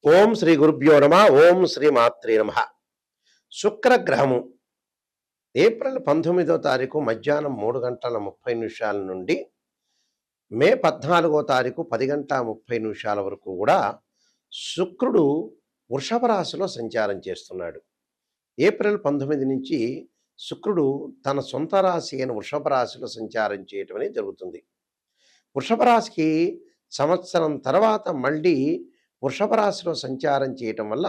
ఓం శ్రీ గురుభ్యో నమ. ఓం శ్రీ మాత్రే నమ. శుక్రగ్రహము ఏప్రిల్ 19వ తారీఖు మధ్యాహ్నం 3:30 నుండి మే 14వ తారీఖు 10:30 వరకు కూడా శుక్రుడు వృషభ రాశిలో సంచారం చేస్తున్నాడు. ఏప్రిల్ 19 నుంచి శుక్రుడు తన సొంత రాశి అయిన వృషభ రాశిలో సంచారం చేయటం అనేది జరుగుతుంది. వృషభ రాశికి సంవత్సరం తర్వాత మళ్ళీ వృషభ రాశిలో సంచారం చేయటం వల్ల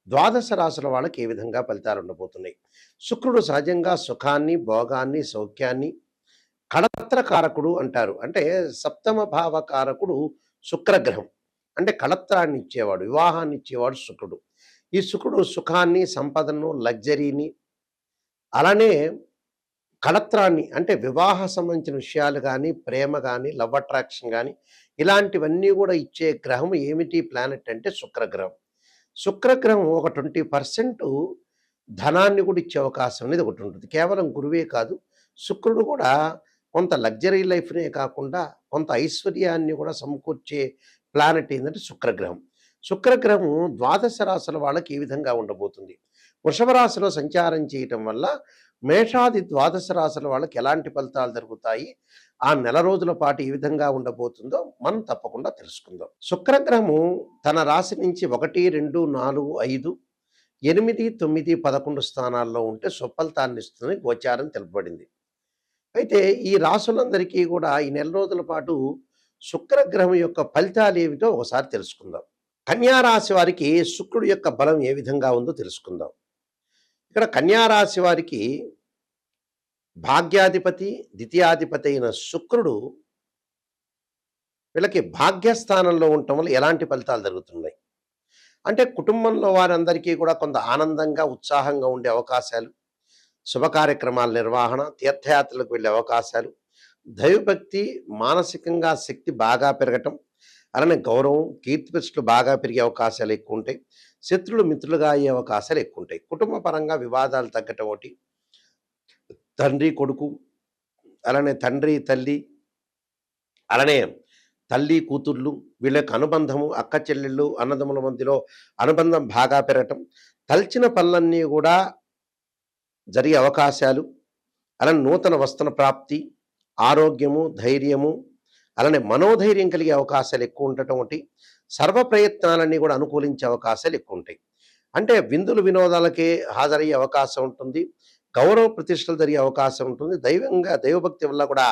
ద్వాదశ రాశుల వాళ్ళకి ఏ విధంగా ఫలితాలు ఉండబోతున్నాయి. శుక్రుడు సహజంగా సుఖాన్ని, భోగాన్ని, సౌఖ్యాన్ని, కళత్రకారకుడు అంటారు. అంటే సప్తమ భావకారకుడు శుక్రగ్రహం. అంటే కళత్రాన్ని ఇచ్చేవాడు, వివాహాన్ని ఇచ్చేవాడు శుక్రుడు. ఈ శుక్రుడు సుఖాన్ని, సంపదను, లగ్జరీని, అలానే కళత్రాన్ని అంటే వివాహ సంబంధించిన విషయాలు కానీ, ప్రేమ కానీ, లవ్ అట్రాక్షన్ కానీ ఇలాంటివన్నీ కూడా ఇచ్చే గ్రహం ఏమిటి ప్లానెట్ అంటే శుక్రగ్రహం. శుక్రగ్రహం ఒక 20% ధనాన్ని కూడా ఇచ్చే అవకాశం అనేది ఒకటి ఉంటుంది. కేవలం గురువే కాదు, శుక్రుడు కూడా కొంత లగ్జరీ లైఫ్నే కాకుండా కొంత ఐశ్వర్యాన్ని కూడా సమకూర్చే ప్లానెట్ ఏంటంటే శుక్రగ్రహం. శుక్రగ్రహం ద్వాదశ రాశుల వాళ్ళకి ఈ విధంగా ఉండబోతుంది. వృషభ రాశిలో సంచారం చేయటం వల్ల మేషాది ద్వాదశ రాశుల వాళ్ళకి ఎలాంటి ఫలితాలు జరుగుతాయి, ఆ నెల రోజుల పాటు ఏ విధంగా ఉండబోతుందో మనం తప్పకుండా తెలుసుకుందాం. శుక్రగ్రహము తన రాశి నుంచి 1, 2, 4, 5, 8, 9, 11 స్థానాల్లో ఉంటే సుఫలితాన్ని ఇస్తుందని గోచారం తెలుపబడింది. అయితే ఈ రాశులందరికీ కూడా ఈ నెల రోజుల పాటు శుక్రగ్రహం యొక్క ఫలితాలు ఏమిటో ఒకసారి తెలుసుకుందాం. కన్యా రాశి వారికి శుక్రుడు యొక్క బలం ఏ విధంగా ఉందో తెలుసుకుందాం. ఇక్కడ కన్యా రాశి వారికి భాగ్యాధిపతి, ద్వితీయాధిపతి అయిన శుక్రుడు వీళ్ళకి భాగ్యస్థానంలో ఉండటం వల్ల ఎలాంటి ఫలితాలు జరుగుతున్నాయి అంటే కుటుంబంలో వారందరికీ కూడా కొంత ఆనందంగా, ఉత్సాహంగా ఉండే అవకాశాలు, శుభ కార్యక్రమాల నిర్వహణ, తీర్థయాత్రలకు వెళ్ళే అవకాశాలు, దైవభక్తి, మానసికంగా శక్తి బాగా పెరగటం, అలానే గౌరవం, కీర్తి ప్రతిష్టలు బాగా పెరిగే అవకాశాలు ఎక్కువ ఉంటాయి. శత్రులు మిత్రులుగా అయ్యే అవకాశాలు ఎక్కువ ఉంటాయి. కుటుంబ పరంగా వివాదాలు తగ్గటం ఒకటి, తండ్రి కొడుకు, అలానే తండ్రి తల్లి, అలానే తల్లి కూతుర్లు వీళ్ళ యొక్క అనుబంధము, అక్క చెల్లెళ్ళు, అన్నదమ్ముల మధ్యలో అనుబంధం బాగా పెరగటం, తలచిన పనులన్నీ కూడా జరిగే అవకాశాలు, అలానే నూతన వస్త్ర ప్రాప్తి, ఆరోగ్యము, ధైర్యము, అలానే మనోధైర్యం కలిగే అవకాశాలు ఎక్కువ ఉండటం ఒకటి, సర్వ ప్రయత్నాలన్నీ కూడా అనుకూలించే అవకాశాలు ఎక్కువ ఉంటాయి. అంటే విందులు వినోదాలకే హాజరయ్యే అవకాశం ఉంటుంది, గౌరవ ప్రతిష్టలు జరిగే అవకాశం ఉంటుంది, దైవభక్తి వల్ల కూడా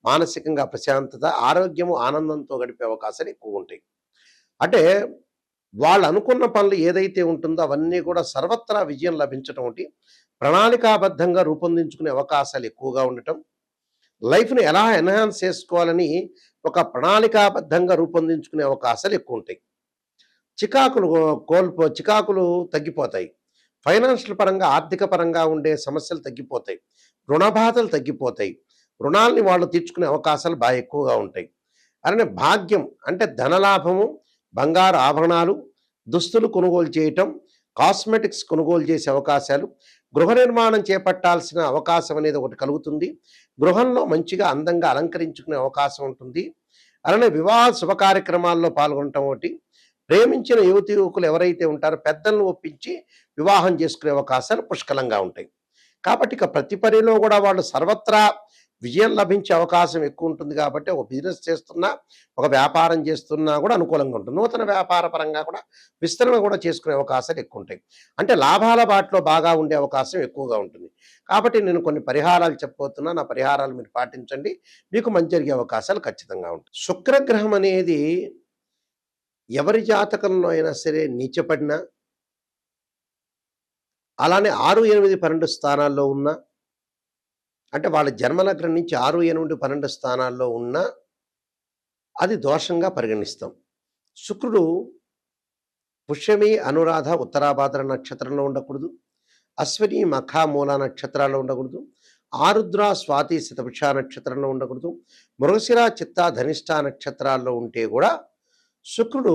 మానసికంగా ప్రశాంతత, ఆరోగ్యము, ఆనందంతో గడిపే అవకాశాలు ఎక్కువ ఉంటాయి. అంటే వాళ్ళు అనుకున్న పనులు ఏదైతే ఉంటుందో అవన్నీ కూడా సర్వత్రా విజయం లభించడం ఒకటి, ప్రణాళికాబద్ధంగా రూపొందించుకునే అవకాశాలు ఎక్కువగా ఉండటం, లైఫ్ని ఎలా ఎన్హాన్స్ చేసుకోవాలని ఒక ప్రణాళికాబద్ధంగా రూపొందించుకునే అవకాశాలు ఎక్కువ ఉంటాయి. చికాకులు తగ్గిపోతాయి. ఫైనాన్షియల్ పరంగా, ఆర్థిక పరంగా ఉండే సమస్యలు తగ్గిపోతాయి. రుణబాధలు తగ్గిపోతాయి. రుణాలని వాళ్ళు తీర్చుకునే అవకాశాలు బాగా ఎక్కువగా ఉంటాయి. అలానే భాగ్యం అంటే ధనలాభము, బంగారు ఆభరణాలు, దుస్తులు కొనుగోలు చేయటం, కాస్మెటిక్స్ కొనుగోలు చేసే అవకాశాలు, గృహ నిర్మాణం చేపట్టాల్సిన అవకాశం అనేది ఒకటి కలుగుతుంది. గృహంలో మంచిగా అందంగా అలంకరించుకునే అవకాశం ఉంటుంది. అలానే వివాహ శుభ కార్యక్రమాల్లో పాల్గొనటం ఒకటి, ప్రేమించిన యువతి యువకులు ఎవరైతే ఉంటారో పెద్దలను ఒప్పించి వివాహం చేసుకునే అవకాశాలు పుష్కలంగా ఉంటాయి. కాబట్టి ఇక ప్రతి పనిలో కూడా వాళ్ళు సర్వత్రా విజయం లభించే అవకాశం ఎక్కువ ఉంటుంది. కాబట్టి ఒక బిజినెస్ చేస్తున్నా, ఒక వ్యాపారం చేస్తున్నా కూడా అనుకూలంగా ఉంటుంది. నూతన వ్యాపార పరంగా కూడా విస్తరణ కూడా చేసుకునే అవకాశాలు ఎక్కువ ఉంటాయి. అంటే లాభాల బాటలో బాగా ఉండే అవకాశం ఎక్కువగా ఉంటుంది. కాబట్టి నేను కొన్ని పరిహారాలు చెప్పబోతున్నా, నా పరిహారాలు మీరు పాటించండి, మీకు మంచి జరిగే అవకాశాలు ఖచ్చితంగా ఉంటాయి. శుక్రగ్రహం అనేది ఎవరి జాతకంలో అయినా సరే నీచపడినా, అలానే 6, 8, 12 స్థానాల్లో ఉన్నా, అంటే వాళ్ళ జన్మలగ్నం నుంచి 6, 8, 12 స్థానాల్లో ఉన్నా అది దోషంగా పరిగణిస్తాం. శుక్రుడు పుష్యమి, అనురాధ, ఉత్తరాభాద్ర నక్షత్రంలో ఉండకూడదు, అశ్విని, మఖ, మూల నక్షత్రాల్లో ఉండకూడదు, ఆరుద్ర, స్వాతి, శతభిష నక్షత్రంలో ఉండకూడదు, మృగశిర, చిత్త, ధనిష్ట నక్షత్రాల్లో ఉంటే కూడా శుక్రుడు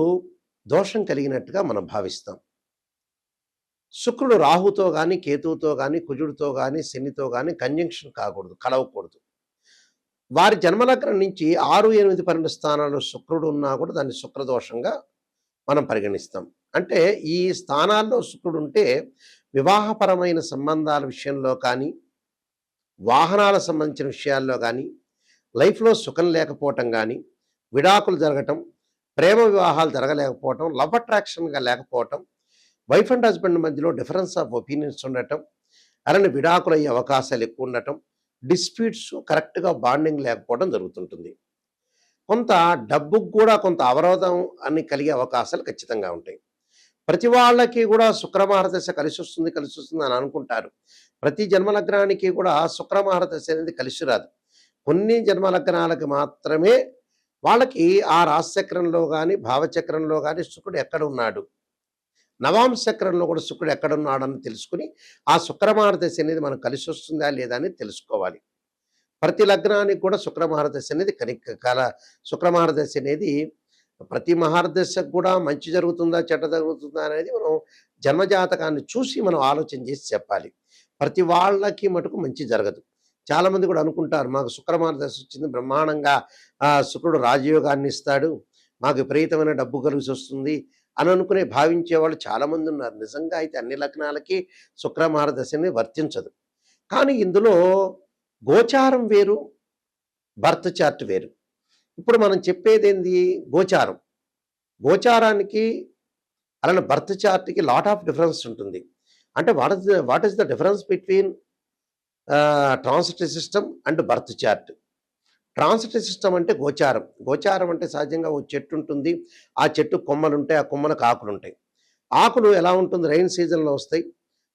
దోషం కలిగినట్టుగా మనం భావిస్తాం. శుక్రుడు రాహుతో కానీ, కేతువుతో కానీ, కుజుడితో కానీ, శనితో కానీ కంజంక్షన్ కాకూడదు, కలవకూడదు. వారి జన్మలగ్నం నుంచి 6, 8, 12 స్థానాల్లో శుక్రుడు ఉన్నా కూడా దాన్ని శుక్రదోషంగా మనం పరిగణిస్తాం. అంటే ఈ స్థానాల్లో శుక్రుడు ఉంటే వివాహపరమైన సంబంధాల విషయంలో కానీ, వాహనాలకు సంబంధించిన విషయాల్లో కానీ, లైఫ్‌లో సుఖం లేకపోవటం గానీ, విడాకులు జరగటం, ప్రేమ వివాహాలు జరగలేకపోవటం, లవ్ అట్రాక్షన్‌గా లేకపోవటం, వైఫ్ అండ్ హస్బెండ్ మధ్యలో డిఫరెన్స్ ఆఫ్ ఒపీనియన్స్ ఉండటం, అలానే విడాకులయ్యే అవకాశాలు ఎక్కువ ఉండటం, డిస్ప్యూట్స్ కరెక్ట్‌గా బాండింగ్ లేకపోవడం జరుగుతుంటుంది. కొంత డబ్బుకు కూడా కొంత అవరోధం అని కలిగే అవకాశాలు ఖచ్చితంగా ఉంటాయి. ప్రతి వాళ్ళకి కూడా శుక్రమహారదశ కలిసొస్తుంది, కలిసొస్తుంది అని అనుకుంటారు. ప్రతి జన్మలగ్నానికి కూడా శుక్రమహారదశ అనేది కలిసి రాదు. కొన్ని జన్మలగ్నాలకి మాత్రమే వాళ్ళకి ఆ రాశిచక్రంలో గాని, భావచక్రంలో గాని శుక్రుడు ఎక్కడున్నాడు, నవాంశ చక్రంలో కూడా శుక్రుడు ఎక్కడున్నాడని తెలుసుకుని, ఆ శుక్రమహారదశ అనేది మనకు కలిసొస్తుందా లేదా అని తెలుసుకోవాలి. ప్రతి లగ్నానికి కూడా శుక్రమహారదశ అనేది శుక్రమహారదశ అనేది ప్రతి మహారదశకు కూడా మంచి జరుగుతుందా, చెడ్డ జరుగుతుందా అనేది మనం జన్మజాతకాన్ని చూసి మనం ఆలోచన చేసి చెప్పాలి. ప్రతి వాళ్ళకి మటుకు మంచి జరగదు. చాలామంది కూడా అనుకుంటారు మాకు శుక్రమహారదశ వచ్చింది బ్రహ్మాండంగా శుక్రుడు రాజయోగాన్ని ఇస్తాడు, మాకు విపరీతమైన డబ్బు కలిసి వస్తుంది అని అనుకునే భావించే వాళ్ళు చాలామంది ఉన్నారు. నిజంగా అయితే అన్ని లగ్నాలకి శుక్రమహారదశని వర్తించదు. కానీ ఇందులో గోచారం వేరు, బర్త్ చార్ట్ వేరు. ఇప్పుడు మనం చెప్పేదేంది గోచారం. గోచారానికి అలానే బర్త్ చార్ట్‌కి లాట్ ఆఫ్ డిఫరెన్స్ ఉంటుంది. అంటే what is the difference between transit system and birth chart. Transit system అంటే గోచారం. గోచారం అంటే సహజంగా ఓ చెట్టు ఉంటుంది. ఆ చెట్టు కొమ్మలుంటాయి. ఆ కొమ్మలకు ఆకులుంటాయి. ఆకులు ఎలా ఉంటుంది, రైన్ సీజన్‌లో వస్తాయి.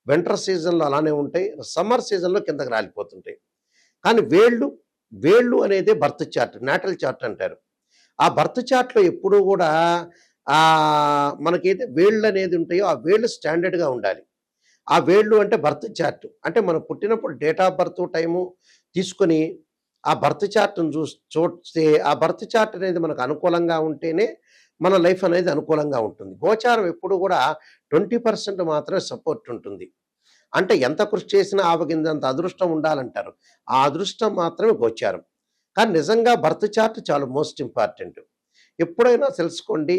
వింటర్ సీజన్‌లో అలానే ఉంటాయి. సమ్మర్ సీజన్‌లో కిందకి రాలిపోతుంటాయి. కానీ వేళ్ళు అనేది బర్త్ చార్ట్, నాటల్ చార్ట్ అంటారు. ఆ బర్త్ చార్ట్‌లో ఎప్పుడూ కూడా మనకైతే వేళ్ళనేది ఉంటాయో ఆ వేళ్ళు స్టాండర్డ్‌గా ఉండాలి. ఆ వేళ్ళు అంటే బర్త్ చార్ట్. అంటే మనం పుట్టినప్పుడు డేట్ ఆఫ్ బర్త్ టైము తీసుకొని ఆ బర్త్ చార్ట్‌ని చూస్తే ఆ బర్త్ చార్ట్ అనేది మనకు అనుకూలంగా ఉంటేనే మన లైఫ్ అనేది అనుకూలంగా ఉంటుంది. గోచారం ఎప్పుడు కూడా 20% మాత్రమే సపోర్ట్ ఉంటుంది. అంటే ఎంత కృషి చేసినా ఆవగింజంత అదృష్టం ఉండాలంటారు. ఆ అదృష్టం మాత్రమే గోచారం. కానీ నిజంగా బర్త్ చార్ట్ చాలా మోస్ట్ ఇంపార్టెంట్. ఎప్పుడైనా తెలుసుకోండి,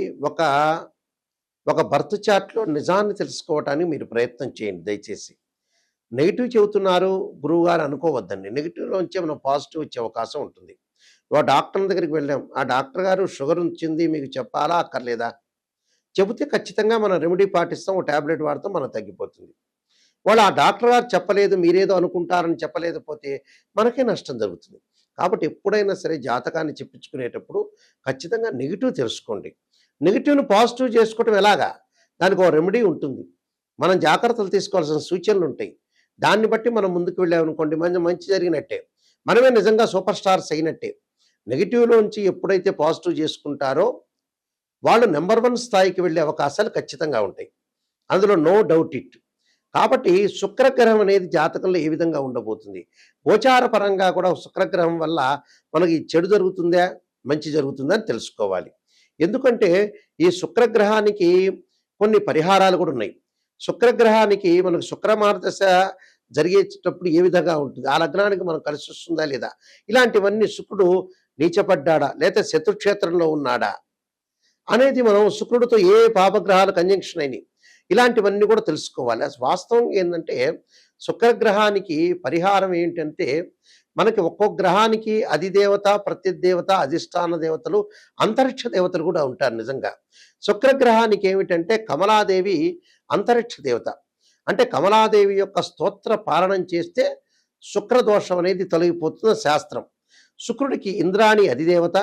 ఒక బర్త్ చార్ట్‌లో నిజాన్ని తెలుసుకోవటానికి మీరు ప్రయత్నం చేయండి దయచేసి. నెగెటివ్ చెబుతున్నారు గురువుగారు అనుకోవద్దండి. నెగెటివ్‌లోంచే మనం పాజిటివ్ వచ్చే అవకాశం ఉంటుంది. ఓ డాక్టర్ దగ్గరికి వెళ్ళాం. ఆ డాక్టర్ గారు షుగర్ వచ్చింది మీకు చెప్పాలా అక్కర్లేదా? చెబితే ఖచ్చితంగా మనం రెమెడీ పాటిస్తాం. ఓ టాబ్లెట్ వాడతాం మనకు తగ్గిపోతుంది. వాళ్ళు ఆ డాక్టర్ గారు చెప్పలేదు, మీరేదో అనుకుంటారని చెప్పలేకపోతే మనకే నష్టం జరుగుతుంది. కాబట్టి ఎప్పుడైనా సరే జాతకాన్ని చెప్పించుకునేటప్పుడు ఖచ్చితంగా నెగెటివ్ తెలుసుకోండి. నెగెటివ్‌ని పాజిటివ్ చేసుకోవటం ఎలాగా? దానికి ఓ రెమెడీ ఉంటుంది. మనం జాగ్రత్తలు తీసుకోవాల్సిన సూచనలుంటాయి. దాన్ని బట్టి మనం ముందుకు వెళ్ళామనుకోండి మంచి జరిగినట్టే. మనమే నిజంగా సూపర్ స్టార్స్ అయినట్టే. నెగెటివ్‌లోంచి ఎప్పుడైతే పాజిటివ్ చేసుకుంటారో వాళ్ళు నంబర్ 1 స్థాయికి వెళ్ళే అవకాశాలు ఖచ్చితంగా ఉంటాయి. అందులో నో డౌట్ ఇట్. కాబట్టి శుక్రగ్రహం అనేది జాతకంలో ఏ విధంగా ఉండబోతుంది? గోచార పరంగా కూడా శుక్రగ్రహం వల్ల మనకి చెడు జరుగుతుందా? మంచి జరుగుతుందా? అని తెలుసుకోవాలి. ఎందుకంటే ఈ శుక్రగ్రహానికి కొన్ని పరిహారాలు కూడా ఉన్నాయి. శుక్రగ్రహానికి మనకు శుక్రమహారదశ జరిగేటప్పుడు ఏ విధంగా ఉంటుంది? ఆ లగ్నానికి మనం కలిసొస్తుందా లేదా? ఇలాంటివన్నీ శుక్రుడు నీచపడ్డాడా? లేతే శత్రుక్షేత్రంలో ఉన్నాడా? అనేది మనం శుక్రుడితో ఏ పాపగ్రహాలు కంజంక్షన్ అయినాయి ఇలాంటివన్నీ కూడా తెలుసుకోవాలి. వాస్తవం ఏంటంటే శుక్రగ్రహానికి పరిహారం ఏంటంటే మనకి ఒక్కొక్క గ్రహానికి అధిదేవత, ప్రత్యదేవత, అధిష్టాన దేవతలు, అంతరిక్ష దేవతలు కూడా ఉంటారు నిజంగా. శుక్రగ్రహానికి ఏమిటంటే కమలాదేవి అంతరిక్ష దేవత. అంటే కమలాదేవి యొక్క స్తోత్ర పాలనం చేస్తే శుక్రదోషం అనేది తొలగిపోతున్న శాస్త్రం. శుక్రుడికి ఇంద్రాణి అధిదేవత,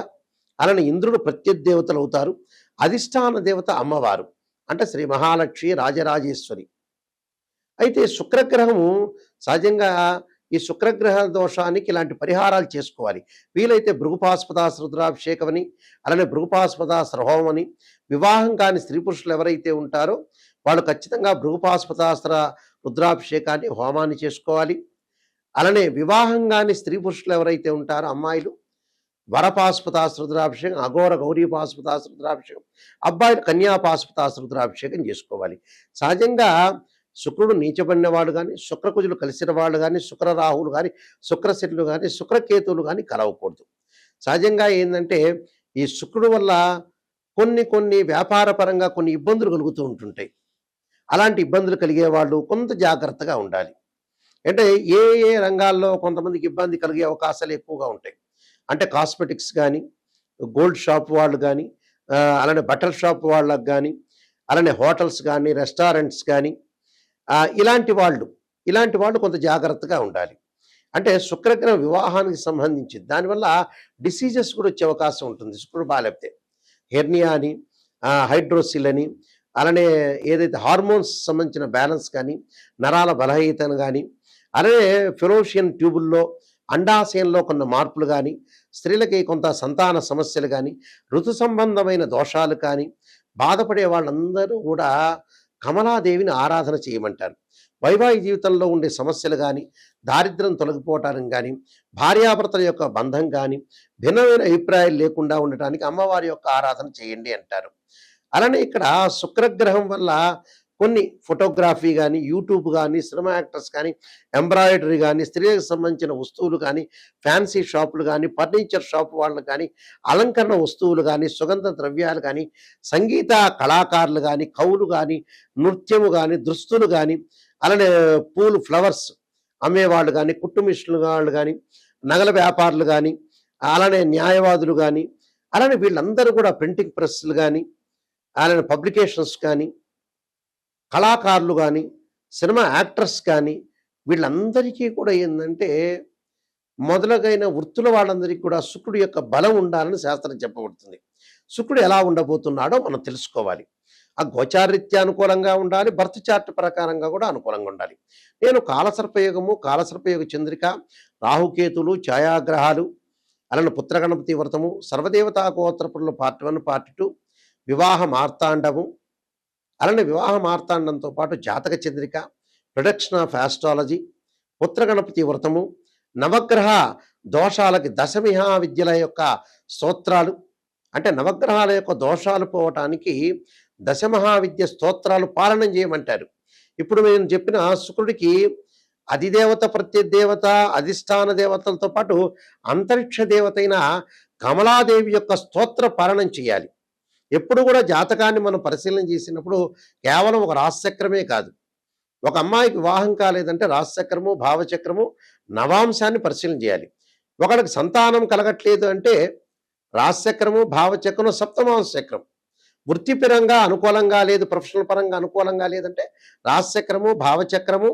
అలానే ఇంద్రుడు ప్రత్యదేవతలు అవుతారు. అధిష్టాన దేవత అమ్మవారు అంటే శ్రీ మహాలక్ష్మి రాజరాజేశ్వరి. అయితే శుక్రగ్రహము సహజంగా ఈ శుక్రగ్రహ దోషానికి ఇలాంటి పరిహారాలు చేసుకోవాలి. వీలైతే భృగుపాస్పదాస రుద్రాభిషేకం అని, అలానే భృగుపాస్పదాస హోమం అని, వివాహం కాని స్త్రీ పురుషులు ఎవరైతే ఉంటారో వాళ్ళు ఖచ్చితంగా భృగుపాస్పదాస్త్ర రుద్రాభిషేకాన్ని హోమాన్ని చేసుకోవాలి. అలానే వివాహం కాని స్త్రీ పురుషులు ఎవరైతే ఉంటారో అమ్మాయిలు వరపాశుపతాస రుద్రాభిషేకం, అఘోర గౌరీ పాశుపతాస రుద్రాభిషేకం, అబ్బాయిలు కన్యాపాశుపతాస రుద్రాభిషేకం చేసుకోవాలి. సహజంగా శుక్రుడు నీచబడిన వాళ్ళు కానీ, శుక్రకుజులు కలిసిన వాళ్ళు కానీ, శుక్రరాహువులు కానీ, శుక్రశనులు కానీ, శుక్రకేతువులు కానీ కలవకూడదు. సహజంగా ఏంటంటే ఈ శుక్రుడు వల్ల కొన్ని కొన్ని వ్యాపార పరంగా కొన్ని ఇబ్బందులు కలుగుతూ ఉంటుంటాయి. అలాంటి ఇబ్బందులు కలిగే వాళ్ళు కొంత జాగ్రత్తగా ఉండాలి. అంటే ఏ ఏ రంగాల్లో కొంతమందికి ఇబ్బంది కలిగే అవకాశాలు ఎక్కువగా ఉంటాయి. అంటే కాస్మెటిక్స్ గానీ, గోల్డ్ షాప్ వాళ్ళు గానీ, అలానే బట్టల షాప్ వాళ్ళకి గానీ, అలానే హోటల్స్ గానీ, రెస్టారెంట్స్ గానీ, ఇలాంటి వాళ్ళు కొంత జాగ్రత్తగా ఉండాలి. అంటే శుక్రగ్రహం వివాహానికి సంబంధించి దానివల్ల డిసీజెస్ కూడా వచ్చే అవకాశం ఉంటుంది శుక్రుడు బాలేకపోతే. హెర్నియా అని, హైడ్రోసిల్ అని, అలానే ఏదైతే హార్మోన్స్ సంబంధించిన బ్యాలెన్స్ కానీ, నరాల బలహీనతను కానీ, అలానే ఫెలోషియన్ ట్యూబుల్లో, అండాశయంలో కొన్ని మార్పులు కానీ, స్త్రీలకి కొంత సంతాన సమస్యలు కానీ, ఋతు సంబంధమైన దోషాలు కానీ, బాధపడే వాళ్ళందరూ కూడా కమలాదేవిని ఆరాధన చేయమంటారు. వైవాహిక జీవితంలో ఉండే సమస్యలు కానీ, దారిద్ర్యం తొలగిపోవటానికి కానీ, భార్యాభర్తల యొక్క బంధం కానీ, భిన్నమైన అభిప్రాయాలు లేకుండా ఉండటానికి అమ్మవారి యొక్క ఆరాధన చేయండి అంటారు. అలానే ఇక్కడ శుక్రగ్రహం వల్ల కొన్ని ఫోటోగ్రఫీ కానీ, యూట్యూబ్ కానీ, సినిమా యాక్టర్స్ కానీ, ఎంబ్రాయిడరీ కానీ, స్త్రీలకు సంబంధించిన వస్తువులు కానీ, ఫ్యాన్సీ షాపులు కానీ, ఫర్నిచర్ షాప్ వాళ్ళు కానీ, అలంకరణ వస్తువులు కానీ, సుగంధ ద్రవ్యాలు కానీ, సంగీత కళాకారులు కానీ, కవులు కానీ, నృత్యము కానీ, దుస్తులు కానీ, అలానే పూలు ఫ్లవర్స్ అమ్మేవాళ్ళు కానీ, కుట్టు మిషన్లు వాళ్ళు కానీ, నగల వ్యాపారులు కానీ, అలానే న్యాయవాదులు కానీ, అలానే వీళ్ళందరూ కూడా ప్రింటింగ్ ప్రెస్లు కానీ, అలానే పబ్లికేషన్స్ కానీ, కళాకారులు కానీ, సినిమా యాక్టర్స్ కానీ, వీళ్ళందరికీ కూడా ఏంటంటే మొదలగైన వృత్తుల వాళ్ళందరికీ కూడా శుక్రుడి యొక్క బలం ఉండాలని శాస్త్రం చెప్పబడుతుంది. శుక్రుడు ఎలా ఉండబోతున్నాడో మనం తెలుసుకోవాలి. ఆ గోచారరీత్యా అనుకూలంగా ఉండాలి, బర్త్ చార్ట్ ప్రకారంగా కూడా అనుకూలంగా ఉండాలి. నేను కాలసర్పయోగము, కాలసర్పయోగ చంద్రిక, రాహుకేతులు, ఛాయాగ్రహాలు, అలానే పుత్రగణపతి వ్రతము, సర్వదేవతా గోత్రపురులు పార్ట్ 1, పార్ట్ 2, వివాహ మార్తాండము, అలానే వివాహ మార్తాండంతో పాటు జాతక చంద్రిక, ప్రొడక్షన్ ఆఫ్ ఆస్ట్రాలజీ, పుత్రగణపతి వ్రతము, నవగ్రహ దోషాలకి దశమిహా విద్యల యొక్క స్తోత్రాలు, అంటే నవగ్రహాల యొక్క దోషాలు పోవటానికి దశమహావిద్య స్తోత్రాలు పాలనం చేయమంటారు. ఇప్పుడు నేను చెప్పిన శుక్రుడికి అధిదేవత, ప్రత్యదేవత, అధిష్టాన దేవతలతో పాటు అంతరిక్ష దేవతైన కమలాదేవి యొక్క స్తోత్ర పాలనం చేయాలి. ఎప్పుడు కూడా జాతకాన్ని మనం పరిశీలన చేసినప్పుడు కేవలం ఒక రాశిచక్రమే కాదు. ఒక అమ్మాయికి వివాహం కాలేదంటే రాశిచక్రము, భావచక్రము, నవాంశాన్ని పరిశీలన చేయాలి. ఒకరికి సంతానం కలగట్లేదు అంటే రాశిచక్రము, భావచక్రము, సప్తమాంశ చక్రం. వృత్తిపరంగా అనుకూలంగా లేదు, ప్రొఫెషనల్ పరంగా అనుకూలంగా లేదంటే రాశిచక్రము, భావచక్రము,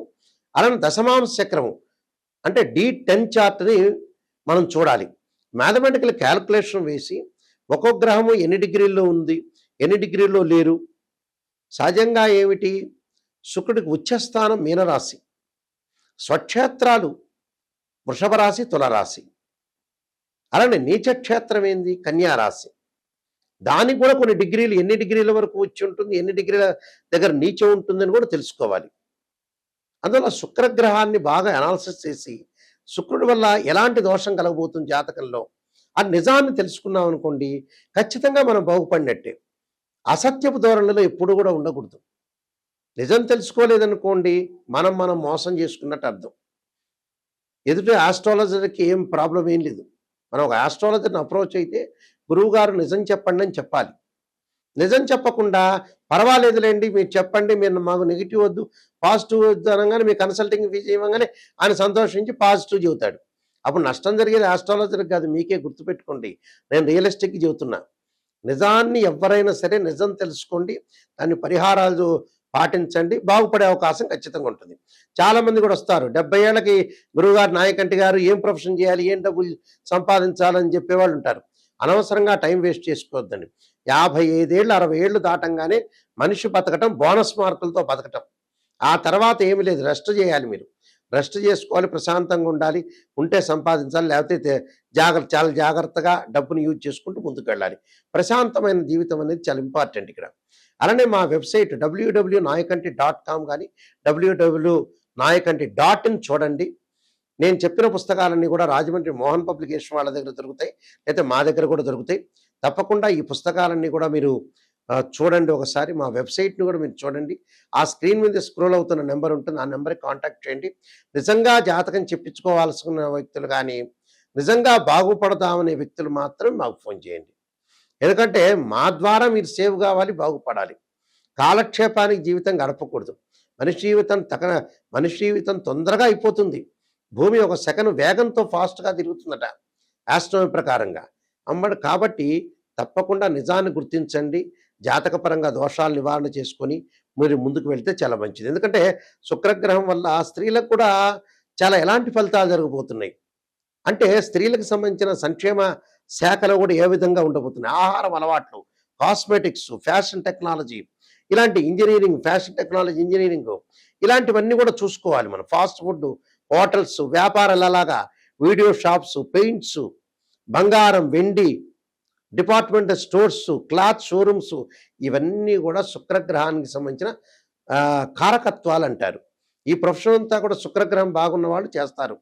అలానే దశమాంశ చక్రము అంటే D10 చార్ట్ని మనం చూడాలి. మ్యాథమెటికల్ క్యాల్కులేషన్ వేసి ఒక్కొక్క గ్రహము ఎన్ని డిగ్రీల్లో ఉంది, ఎన్ని డిగ్రీల్లో లేరు. సహజంగా ఏమిటి, శుక్రుడికి ఉచ్చస్థానం మీనరాశి, స్వక్షేత్రాలు వృషభ రాశి, తులరాశి, అలానే నీచక్షేత్రం ఏంది కన్యారాశి. దానికి కూడా కొన్ని డిగ్రీలు, ఎన్ని డిగ్రీల వరకు వచ్చి ఉంటుంది, ఎన్ని డిగ్రీల దగ్గర నీచం ఉంటుందని కూడా తెలుసుకోవాలి. అందువల్ల శుక్రగ్రహాన్ని బాగా అనాలిసిస్ చేసి శుక్రుడి వల్ల ఎలాంటి దోషం కలగబోతుంది జాతకంలో ఆ నిజాన్ని తెలుసుకున్నాం అనుకోండి, ఖచ్చితంగా మనం బాగుపడినట్టే. అసత్యపు ధోరణిలో ఎప్పుడు కూడా ఉండకూడదు. నిజం తెలుసుకోలేదనుకోండి, మనం మోసం చేసుకున్నట్టు అర్థం. ఎదుటి ఆస్ట్రాలజర్కి ఏం ప్రాబ్లం ఏం లేదు. మనం ఒక ఆస్ట్రాలజర్ని అప్రోచ్ అయితే గురువుగారు నిజం చెప్పండి అని చెప్పాలి. నిజం చెప్పకుండా పర్వాలేదులేండి మీరు చెప్పండి, మీరు మాకు నెగిటివ్ వద్దు పాజిటివ్ వద్దు అనగానే మీ కన్సల్టింగ్ ఫీజు ఇవ్వగానే ఆయన సంతోషించి పాజిటివ్ చెబుతాడు. అప్పుడు నష్టం జరిగేది ఆస్ట్రాలజర్కి కాదు, మీకే. గుర్తుపెట్టుకోండి, నేను రియలిస్టిక్ చెబుతున్నా. నిజాన్ని ఎవరైనా సరే నిజం తెలుసుకోండి, దాన్ని పరిహారాలు పాటించండి, బాగుపడే అవకాశం ఖచ్చితంగా ఉంటుంది. చాలామంది కూడా వస్తారు 70 ఏళ్ళకి గురువుగారు, నాయకంటి గారు ఏం ప్రొఫెషన్ చేయాలి, ఏం డబ్బులు సంపాదించాలని చెప్పేవాళ్ళు ఉంటారు. అనవసరంగా టైం వేస్ట్ చేసుకోవద్దండి. 55 ఏళ్ళు 60 ఏళ్ళు దాటంగానే మనిషి బతకటం బోనస్ మార్కులతో బతకటం. ఆ తర్వాత ఏమి లేదు, రెస్ట్ చేయాలి. మీరు రెస్ట్ చేసుకోవాలి, ప్రశాంతంగా ఉండాలి, ఉంటే సంపాదించాలి, లేకపోతే చాలా జాగ్రత్తగా డబ్బుని యూజ్ చేసుకుంటూ ముందుకు వెళ్ళాలి. ప్రశాంతమైన జీవితం అనేది చాలా ఇంపార్టెంట్ ఇక్కడ. అలానే మా వెబ్సైట్ www.nayakanti.com కానీ www.nayakanti.in చూడండి. నేను చెప్పిన పుస్తకాలన్నీ కూడా రాజమండ్రి మోహన్ పబ్లికేషన్ వాళ్ళ దగ్గర దొరుకుతాయి, అయితే మా దగ్గర కూడా దొరుకుతాయి. తప్పకుండా ఈ పుస్తకాలన్నీ కూడా మీరు చూడండి. ఒకసారి మా వెబ్సైట్ని కూడా మీరు చూడండి. ఆ స్క్రీన్ మీద స్క్రోల్ అవుతున్న నెంబర్ ఉంటుంది, ఆ నెంబర్కి కాంటాక్ట్ చేయండి. నిజంగా జాతకం చెప్పించుకోవాల్సిన వ్యక్తులు కానీ, నిజంగా బాగుపడదామనే వ్యక్తులు మాత్రం మాకు ఫోన్ చేయండి. ఎందుకంటే మా ద్వారా మీరు సేవ్ కావాలి, బాగుపడాలి. కాలక్షేపానికి జీవితం గడపకూడదు. మనిషి జీవితం మనిషి జీవితం తొందరగా అయిపోతుంది. భూమి ఒక సెకను వేగంతో ఫాస్ట్‌గా తిరుగుతుందట ఆస్ట్రోనమీ ప్రకారంగా. కాబట్టి తప్పకుండా నిజాన్ని గుర్తించండి. జాతకపరంగా దోషాలు నివారణ చేసుకొని మీరు ముందుకు వెళ్తే చాలా మంచిది. ఎందుకంటే శుక్రగ్రహం వల్ల స్త్రీలకు కూడా చాలా ఎలాంటి ఫలితాలు జరగబోతున్నాయి. అంటే స్త్రీలకు సంబంధించిన సంక్షేమ శాఖలో కూడా ఏ విధంగా ఉండబోతున్నాయి. ఆహారం అలవాట్లు, కాస్మెటిక్స్, ఫ్యాషన్ టెక్నాలజీ, ఇలాంటి ఇంజినీరింగ్, ఫ్యాషన్ టెక్నాలజీ ఇంజినీరింగ్, ఇలాంటివన్నీ కూడా చూసుకోవాలి మనం. ఫాస్ట్ ఫుడ్, హోటల్స్, వ్యాపారాలలాగా వీడియో షాప్స్, పెయింట్స్, బంగారం, వెండి, డిపార్ట్మెంటల్ స్టోర్స్, క్లాత్ షోరూమ్స్, ఇవన్నీ కూడా శుక్రగ్రహానికి సంబంధించిన కారకత్వాలు అంటారు. ఈ ప్రొఫెషన్ అంతా కూడా శుక్రగ్రహం బాగున్న వాళ్ళు చేస్తారు.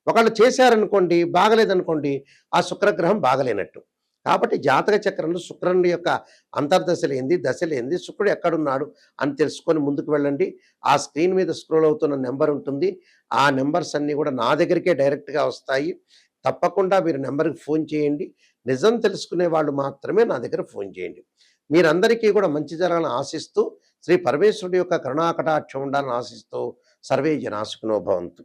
ఒకళ్ళు చేశారనుకోండి, బాగలేదనుకోండి, ఆ శుక్రగ్రహం బాగలేనట్టు. కాబట్టి జాతక చక్రంలో శుక్రుని యొక్క అంతర్దశలేంది, దశలేంది, శుక్రుడు ఎక్కడున్నాడు అని తెలుసుకొని ముందుకు వెళ్ళండి. ఆ స్క్రీన్ మీద స్క్రోల్ అవుతున్న నెంబర్ ఉంటుంది. ఆ నెంబర్స్ అన్నీ కూడా నా దగ్గరికే డైరెక్ట్గా వస్తాయి. తప్పకుండా మీరు నెంబర్కి ఫోన్ చేయండి. నిజం తెలుసుకునే వాళ్ళు మాత్రమే నా దగ్గర ఫోన్ చేయండి. మీరందరికీ కూడా మంచి జరగాలని ఆశిస్తూ, శ్రీ పరమేశ్వరుడి యొక్క కరుణాకటాక్షం ఉండాలని ఆశిస్తూ, సర్వే జనా సుఖినో భవంతు.